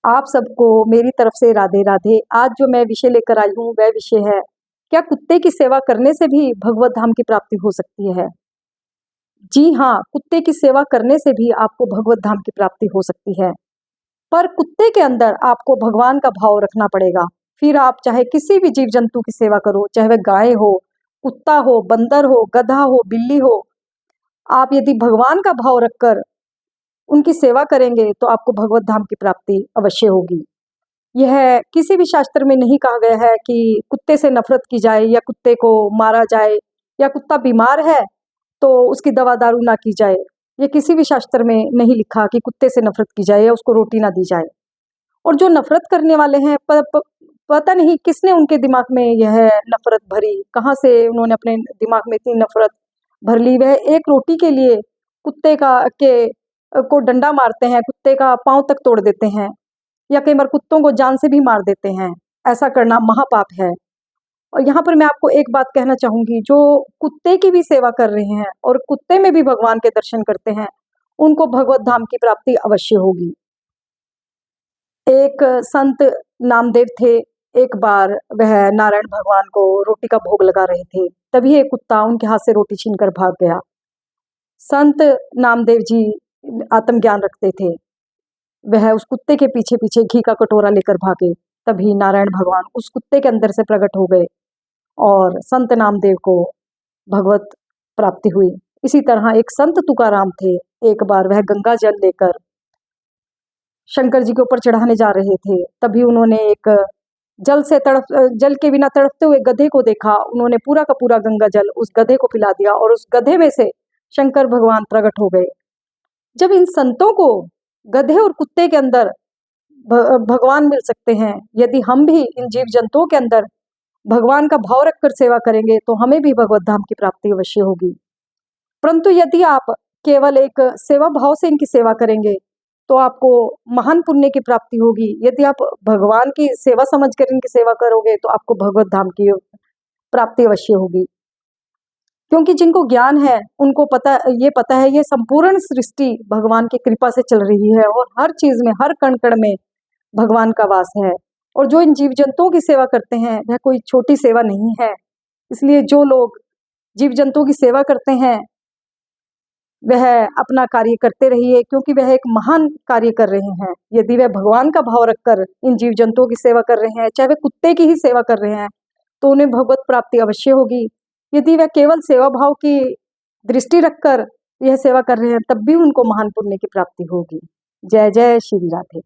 आप सबको मेरी तरफ से राधे राधे। आज जो मैं विषय लेकर आई हूँ वह विषय है, क्या कुत्ते की सेवा करने से भी भगवत धाम की प्राप्ति हो सकती है? जी हाँ, कुत्ते की सेवा करने से भी आपको भगवत धाम की प्राप्ति हो सकती है। पर कुत्ते के अंदर आपको भगवान का भाव रखना पड़ेगा। फिर आप चाहे किसी भी जीव जंतु की सेवा करो, चाहे वह गाय हो, कुत्ता हो, बंदर हो, गधा हो, बिल्ली हो, आप यदि भगवान का भाव रखकर उनकी सेवा करेंगे तो आपको भगवत धाम की प्राप्ति अवश्य होगी। यह किसी भी शास्त्र में नहीं कहा गया है कि कुत्ते से नफरत की जाए या कुत्ते को मारा जाए या कुत्ता बीमार है तो उसकी दवा दारू ना की जाए। ये किसी भी शास्त्र में नहीं लिखा कि कुत्ते से नफरत की जाए या उसको रोटी ना दी जाए। और जो नफरत करने वाले हैं पता नहीं किसने उनके दिमाग में यह नफरत भरी, कहाँ से उन्होंने अपने दिमाग में इतनी नफरत भर ली। वह एक रोटी के लिए कुत्ते को डंडा मारते हैं, कुत्ते का पाँव तक तोड़ देते हैं या कई बार कुत्तों को जान से भी मार देते हैं। ऐसा करना महापाप है। और यहाँ पर मैं आपको एक बात कहना चाहूंगी, जो कुत्ते की भी सेवा कर रहे हैं और कुत्ते में भी भगवान के दर्शन करते हैं, उनको भगवत धाम की प्राप्ति अवश्य होगी। एक संत नामदेव थे। एक बार वह नारायण भगवान को रोटी का भोग लगा रहे थे, तभी एक कुत्ता उनके हाथ से रोटी छीनकर भाग गया। संत नामदेव जी आत्मज्ञान रखते थे। वह उस कुत्ते के पीछे पीछे घी का कटोरा लेकर भागे, तभी नारायण भगवान उस कुत्ते के अंदर से प्रकट हो गए और संत नामदेव को भगवत प्राप्ति हुई। इसी तरह एक संत तुकाराम थे। एक बार वह गंगा जल लेकर शंकर जी के ऊपर चढ़ाने जा रहे थे, तभी उन्होंने एक जल के बिना तड़पते हुए गधे को देखा। उन्होंने पूरा का पूरा गंगा जल उस गधे को पिला दिया और उस गधे में से शंकर भगवान प्रकट हो गए। जब इन संतों को गधे और कुत्ते के अंदर भगवान मिल सकते हैं, यदि हम भी इन जीव जंतुओं के अंदर भगवान का भाव रखकर सेवा करेंगे तो हमें भी भगवत धाम की प्राप्ति अवश्य होगी। परंतु यदि आप केवल एक सेवा भाव से इनकी सेवा करेंगे तो आपको महान पुण्य की प्राप्ति होगी। यदि आप भगवान की सेवा समझकर इनकी सेवा करोगे तो आपको भगवत धाम की प्राप्ति अवश्य होगी। क्योंकि जिनको ज्ञान है उनको पता है ये संपूर्ण सृष्टि भगवान की कृपा से चल रही है और हर चीज में, हर कण कण में भगवान का वास है। और जो इन जीव जंतुओं की सेवा करते हैं वह कोई छोटी सेवा नहीं है। इसलिए जो लोग जीव जंतुओं की सेवा करते हैं वह अपना कार्य करते रहिए, क्योंकि वह एक महान कार्य कर रहे हैं। यदि वह भगवान का भाव रखकर इन जीव जंतुओं की सेवा कर रहे हैं, चाहे वे कुत्ते की ही सेवा कर रहे हैं, तो उन्हें भगवत प्राप्ति अवश्य होगी। यदि वह केवल सेवा भाव की दृष्टि रखकर यह सेवा कर रहे हैं तब भी उनको महान पुण्य की प्राप्ति होगी। जय जय श्री राधे।